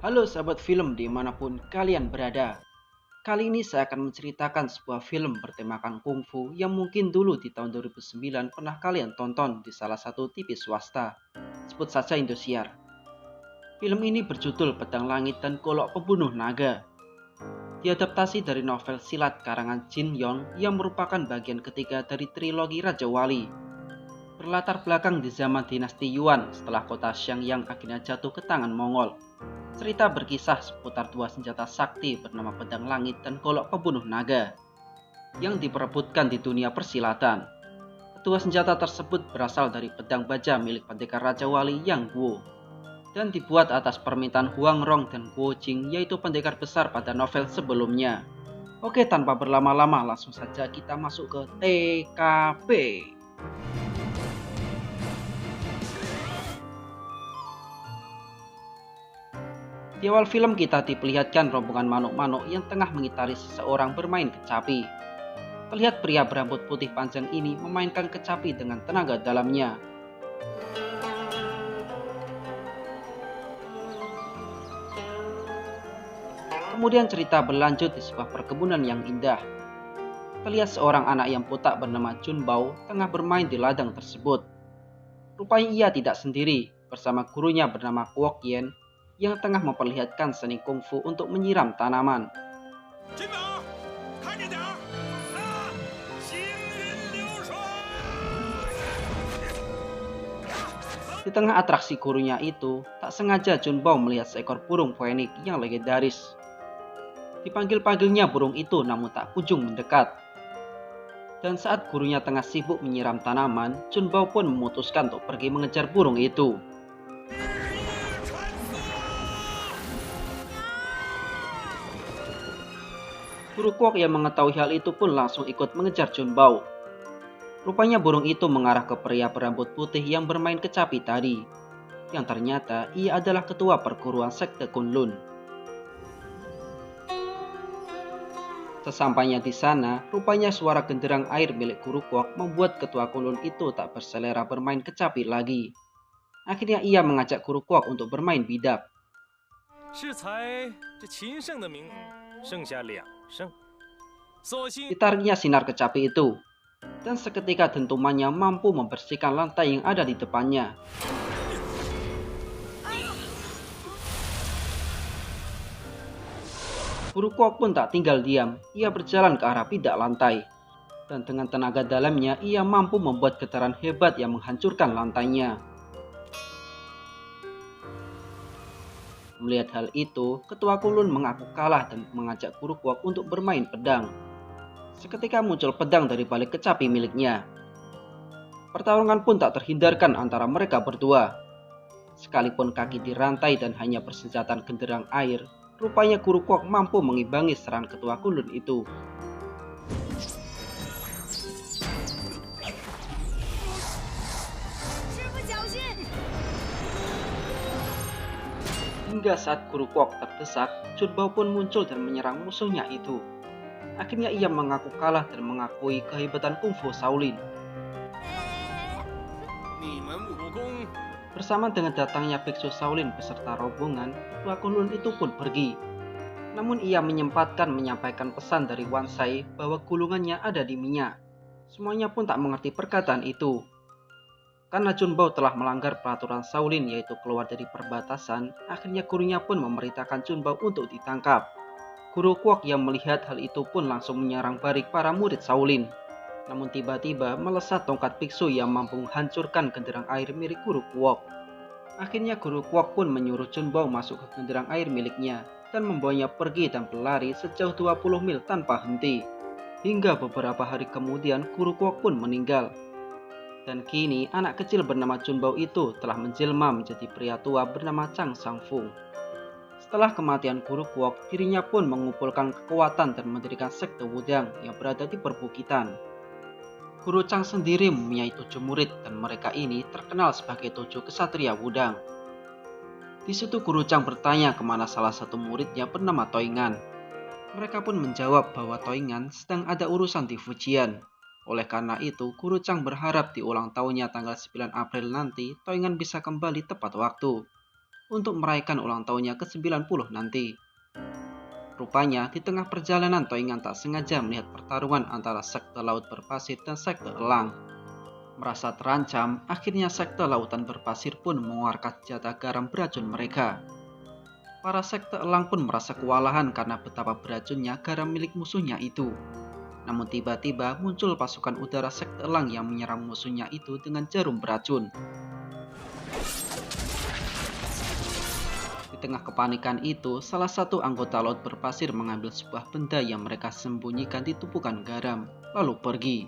Halo sahabat film dimanapun kalian berada. Kali ini saya akan menceritakan sebuah film bertemakan kungfu yang mungkin dulu di tahun 2009 pernah kalian tonton di salah satu TV swasta. Sebut saja Indosiar. Film ini berjudul Pedang Langit dan Golok Pembunuh Naga. Diadaptasi dari novel silat karangan Jin Yong yang merupakan bagian ketiga dari trilogi Raja Wali. Berlatar belakang di zaman dinasti Yuan setelah kota Xiangyang akhirnya jatuh ke tangan Mongol. Cerita berkisah seputar dua senjata sakti bernama Pedang Langit dan Golok Pembunuh Naga yang diperebutkan di dunia persilatan. Kedua senjata tersebut berasal dari pedang baja milik pendekar Raja Wali Yang Guo dan dibuat atas permintaan Huang Rong dan Guo Jing, yaitu pendekar besar pada novel sebelumnya. Oke, tanpa berlama-lama langsung saja kita masuk ke TKP. Di awal film kita diperlihatkan rombongan manuk-manuk yang tengah mengitari seseorang bermain kecapi. Terlihat pria berambut putih panjang ini memainkan kecapi dengan tenaga dalamnya. Kemudian cerita berlanjut di sebuah perkebunan yang indah. Terlihat seorang anak yang botak bernama Jun Bao tengah bermain di ladang tersebut. Rupanya ia tidak sendiri, bersama gurunya bernama Kwok Yen yang tengah memperlihatkan seni kungfu untuk menyiram tanaman. Di tengah atraksi gurunya itu, tak sengaja Jun Bao melihat seekor burung phoenix yang legendaris. Dipanggil-panggilnya burung itu namun tak kunjung mendekat. Dan saat gurunya tengah sibuk menyiram tanaman, Jun Bao pun memutuskan untuk pergi mengejar burung itu. Guru Kwok yang mengetahui hal itu pun langsung ikut mengejar Jun Bao. Rupanya burung itu mengarah ke pria berambut putih yang bermain kecapi tadi, yang ternyata ia adalah ketua perguruan sekte Kunlun. Sesampainya di sana, rupanya suara genderang air milik Guru Kwok membuat ketua Kunlun itu tak berselera bermain kecapi lagi. Akhirnya ia mengajak Guru Kwok untuk bermain bidak. Ditariknya sinar kecapi itu, dan seketika dentumannya mampu membersihkan lantai yang ada di depannya. Guru Kwok pun tak tinggal diam, ia berjalan ke arah bidak lantai. Dan dengan tenaga dalamnya, ia mampu membuat getaran hebat yang menghancurkan lantainya. Melihat hal itu, ketua Kunlun mengaku kalah dan mengajak Guru Kwok untuk bermain pedang. Seketika muncul pedang dari balik kecapi miliknya. Pertarungan pun tak terhindarkan antara mereka berdua. Sekalipun kaki dirantai dan hanya bersenjata genderang air, rupanya Guru Kwok mampu mengimbangi serangan ketua Kunlun itu. Hingga saat Guru Kwok terdesak, Jun Bao pun muncul dan menyerang musuhnya itu. Akhirnya ia mengaku kalah dan mengakui kehebatan kungfu Shaolin. Bersama dengan datangnya biksu Shaolin beserta rombongan, ketua Kunlun itu pun pergi. Namun ia menyempatkan menyampaikan pesan dari Wan Sai bahwa gulungannya ada di minyak. Semuanya pun tak mengerti perkataan itu. Karena Jun Bao telah melanggar peraturan Shaolin yaitu keluar dari perbatasan, akhirnya gurunya pun memerintahkan Jun Bao untuk ditangkap. Guru Kwok yang melihat hal itu pun langsung menyerang balik para murid Shaolin. Namun tiba-tiba melesat tongkat biksu yang mampu menghancurkan genderang air milik Guru Kwok. Akhirnya Guru Kwok pun menyuruh Jun Bao masuk ke genderang air miliknya dan membawanya pergi dan berlari sejauh 20 mil tanpa henti. Hingga beberapa hari kemudian Guru Kwok pun meninggal. Dan kini anak kecil bernama Jun Bao itu telah menjelma menjadi pria tua bernama Chang Sang-fung. Setelah kematian Guru Kwok, dirinya pun mengumpulkan kekuatan dan mendirikan sekte Wudang yang berada di perbukitan. Guru Chang sendiri mempunyai 7 murid dan mereka ini terkenal sebagai 7 kesatria Wudang. Di situ Guru Chang bertanya kemana salah satu muridnya bernama Toingan. Mereka pun menjawab bahwa Toingan sedang ada urusan di Fujian. Oleh karena itu, Guru Chang berharap di ulang tahunnya tanggal 9 April nanti, Toingan bisa kembali tepat waktu. untuk merayakan ulang tahunnya ke-90 nanti. Rupanya di tengah perjalanan Toingan tak sengaja melihat pertarungan antara sekte laut berpasir dan sekte elang. Merasa terancam, akhirnya sekte lautan berpasir pun mengeluarkan senjata garam beracun mereka. Para sekte elang pun merasa kewalahan karena betapa beracunnya garam milik musuhnya itu. Namun tiba-tiba muncul pasukan udara sekte elang yang menyerang musuhnya itu dengan jarum beracun. Di tengah kepanikan itu, salah satu anggota laut berpasir mengambil sebuah benda yang mereka sembunyikan di tumpukan garam, lalu pergi.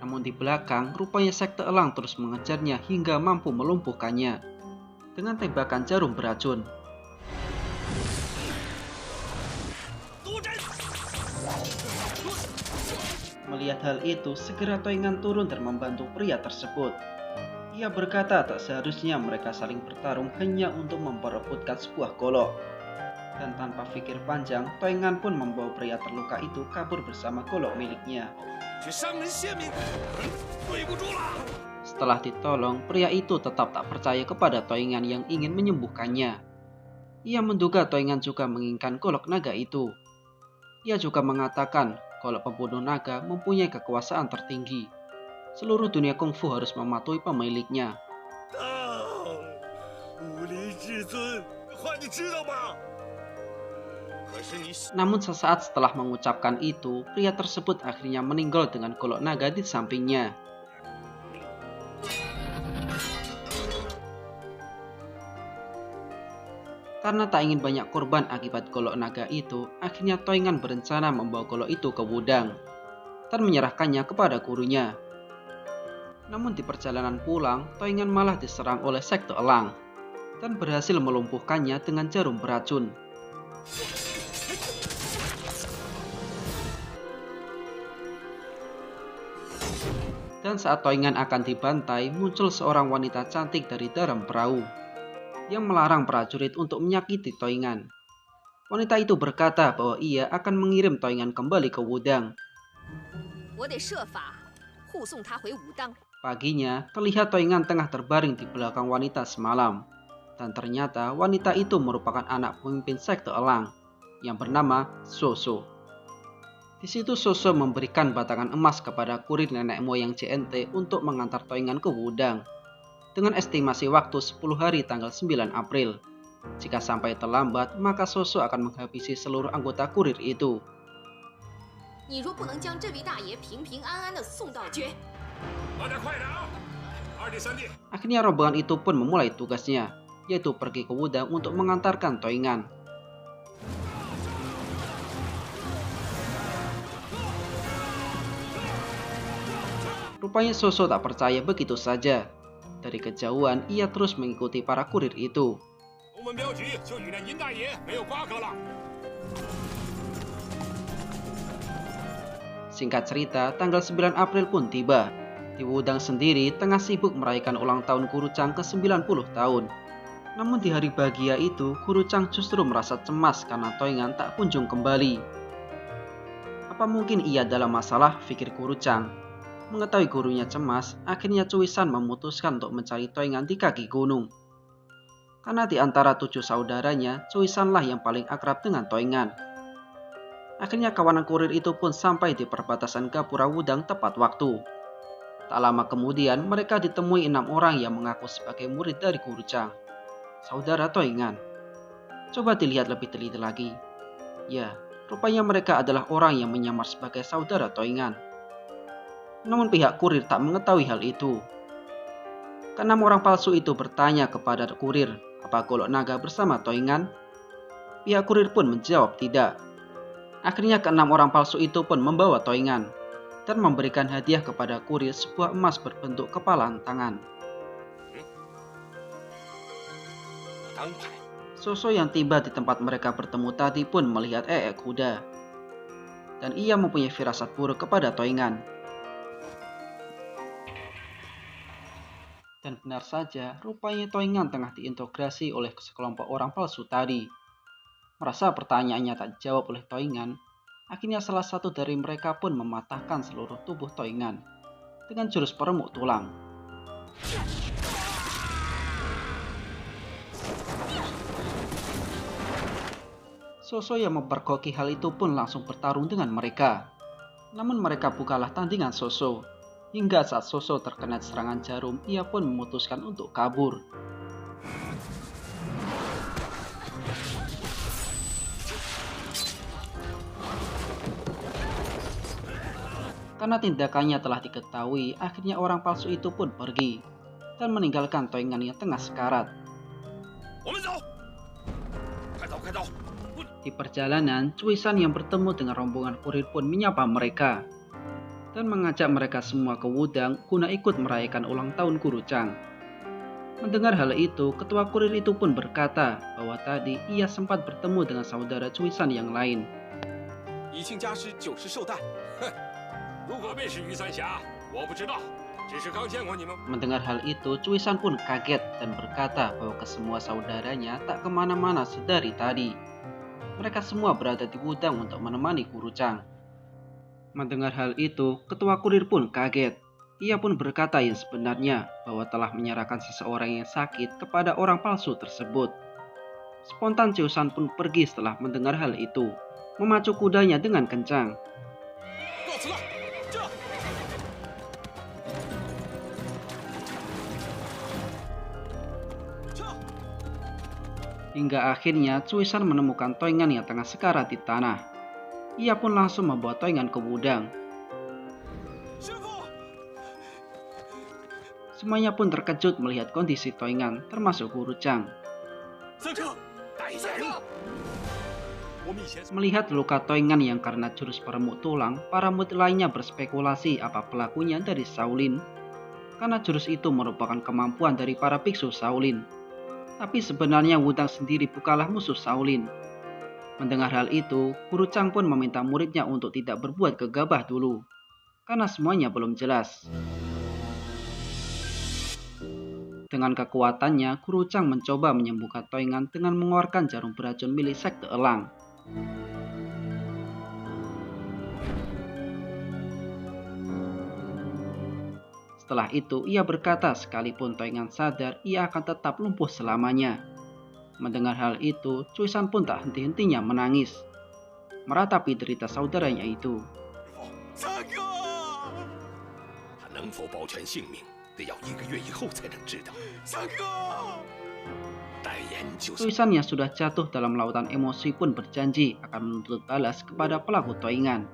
Namun di belakang, rupanya sekte elang terus mengejarnya hingga mampu melumpuhkannya dengan tembakan jarum beracun. Melihat hal itu, segera Toingan turun dan membantu pria tersebut. Ia berkata tak seharusnya mereka saling bertarung hanya untuk memperebutkan sebuah golok. Dan tanpa pikir panjang, Toingan pun membawa pria terluka itu kabur bersama golok miliknya. Setelah ditolong, pria itu tetap tak percaya kepada Toingan yang ingin menyembuhkannya. Ia menduga Toingan juga menginginkan golok naga itu. Ia juga mengatakan kalau pembunuh naga mempunyai kekuasaan tertinggi. Seluruh dunia kungfu harus mematuhi pemiliknya. Namun sesaat setelah mengucapkan itu, pria tersebut akhirnya meninggal dengan golok naga di sampingnya. Karena tak ingin banyak korban akibat golok naga itu, akhirnya Toingan berencana membawa golok itu ke Wudang dan menyerahkannya kepada gurunya. Namun di perjalanan pulang, Toingan malah diserang oleh sekte elang dan berhasil melumpuhkannya dengan jarum beracun. Dan saat Toingan akan dibantai, muncul seorang wanita cantik dari dalam perahu yang melarang prajurit untuk menyakiti Toingan. Wanita itu berkata bahwa ia akan mengirim Toingan kembali ke Wudang. Paginya, terlihat Toingan tengah terbaring di belakang wanita semalam. Dan ternyata wanita itu merupakan anak pemimpin sekte elang yang bernama Soso. Di situ Soso memberikan batangan emas kepada kurir nenek moyang JNT untuk mengantar Toingan ke Wudang. Dengan estimasi waktu 10 hari tanggal 9 April. Jika sampai terlambat, maka Soso akan menghabisi seluruh anggota kurir itu. Akhirnya rombongan itu pun memulai tugasnya, yaitu pergi ke Wudang untuk mengantarkan Toingan. Rupanya Soso tak percaya begitu saja. Dari kejauhan, ia terus mengikuti para kurir itu. Singkat cerita, tanggal 9 April pun tiba. Di Wudang sendiri tengah sibuk merayakan ulang tahun Guru Chang ke-90 tahun. Namun di hari bahagia itu, Guru Chang justru merasa cemas karena Toingan tak kunjung kembali. Apa mungkin ia dalam masalah, pikir Guru Chang. Mengetahui gurunya cemas, akhirnya Cui San memutuskan untuk mencari Toingan di kaki gunung. Karena di antara 7 saudaranya, Cui San lah yang paling akrab dengan Toingan. Akhirnya kawanan kurir itu pun sampai di perbatasan Gapura Wudang tepat waktu. Tak lama kemudian, mereka ditemui 6 orang yang mengaku sebagai murid dari Guru Chang. Saudara Toingan. Coba dilihat lebih teliti lagi. Ya, rupanya mereka adalah orang yang menyamar sebagai saudara Toingan. Namun pihak kurir tak mengetahui hal itu. Keenam orang palsu itu bertanya kepada kurir, apa golok naga bersama Toingan? Pihak kurir pun menjawab tidak. Akhirnya keenam orang palsu itu pun membawa Toingan dan memberikan hadiah kepada kurir sebuah emas berbentuk kepala tangan. Soso yang tiba di tempat mereka bertemu tadi pun melihat kuda. Dan ia mempunyai firasat buruk kepada Toingan. Dan benar saja, rupanya Toingan tengah diintegrasi oleh sekelompok orang palsu tadi. Merasa pertanyaannya tak dijawab oleh Toingan, akhirnya salah satu dari mereka pun mematahkan seluruh tubuh Toingan dengan jurus peremuk tulang. Soso yang mempergoki hal itu pun langsung bertarung dengan mereka. Namun mereka bukanlah tandingan Soso. Hingga saat Soso terkena serangan jarum, ia pun memutuskan untuk kabur. Karena tindakannya telah diketahui, akhirnya orang palsu itu pun pergi dan meninggalkan Toingan yang tengah sekarat. Di perjalanan, Cuisan yang bertemu dengan rombongan kurir pun menyapa mereka dan mengajak mereka semua ke Wudang guna ikut merayakan ulang tahun Guru Chang. Mendengar hal itu, ketua kurir itu pun berkata bahwa tadi ia sempat bertemu dengan saudara Cuisan yang lain. Mendengar hal itu, Cuisan pun kaget dan berkata bahwa kesemua saudaranya tak kemana-mana sedari tadi. Mereka semua berada di Wudang untuk menemani Guru Chang. Mendengar hal itu, ketua kurir pun kaget. Ia pun berkata yang sebenarnya bahwa telah menyerahkan seseorang yang sakit kepada orang palsu tersebut. Spontan Cuisan pun pergi setelah mendengar hal itu, memacu kudanya dengan kencang. Hingga akhirnya Cuisan menemukan Toingan yang tengah sekarat di tanah. Ia pun langsung membawa Toingan ke Wudang. Semuanya pun terkejut melihat kondisi Toingan, termasuk Guru Chang. Melihat luka Toingan yang karena jurus peremuk tulang, para murid lainnya berspekulasi apa pelakunya dari Shaolin, karena jurus itu merupakan kemampuan dari para biksu Shaolin. Tapi sebenarnya Wudang sendiri bukanlah musuh Shaolin. Mendengar hal itu, Guru Chang pun meminta muridnya untuk tidak berbuat gegabah dulu, karena semuanya belum jelas. Dengan kekuatannya, Guru Chang mencoba menyembuhkan Toingan dengan mengeluarkan jarum beracun milik sekte elang. Setelah itu, ia berkata sekalipun Toingan sadar, ia akan tetap lumpuh selamanya. Mendengar hal itu, Cuisan pun tak henti-hentinya menangis, meratapi derita saudaranya itu. Cuisan yang sudah jatuh dalam lautan emosi pun berjanji akan menuntut balas kepada pelaku Toingan.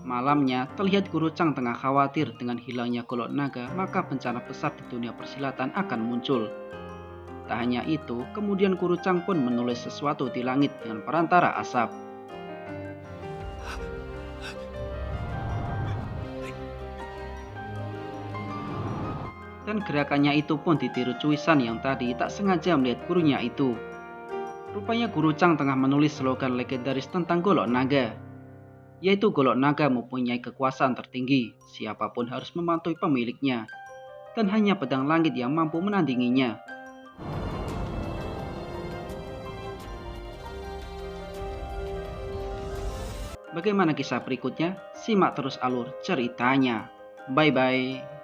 Malamnya, terlihat Guru Chang tengah khawatir dengan hilangnya golok naga, maka bencana besar di dunia persilatan akan muncul. Tak hanya itu, kemudian Guru Chang pun menulis sesuatu di langit dengan perantara asap. Dan gerakannya itu pun ditiru Cuisan yang tadi tak sengaja melihat gurunya itu. Rupanya Guru Chang tengah menulis slogan legendaris tentang golok naga, yaitu golok naga mempunyai kekuasaan tertinggi, siapapun harus mematuhi pemiliknya, dan hanya pedang langit yang mampu menandinginya. Bagaimana kisah berikutnya? Simak terus alur ceritanya. Bye-bye.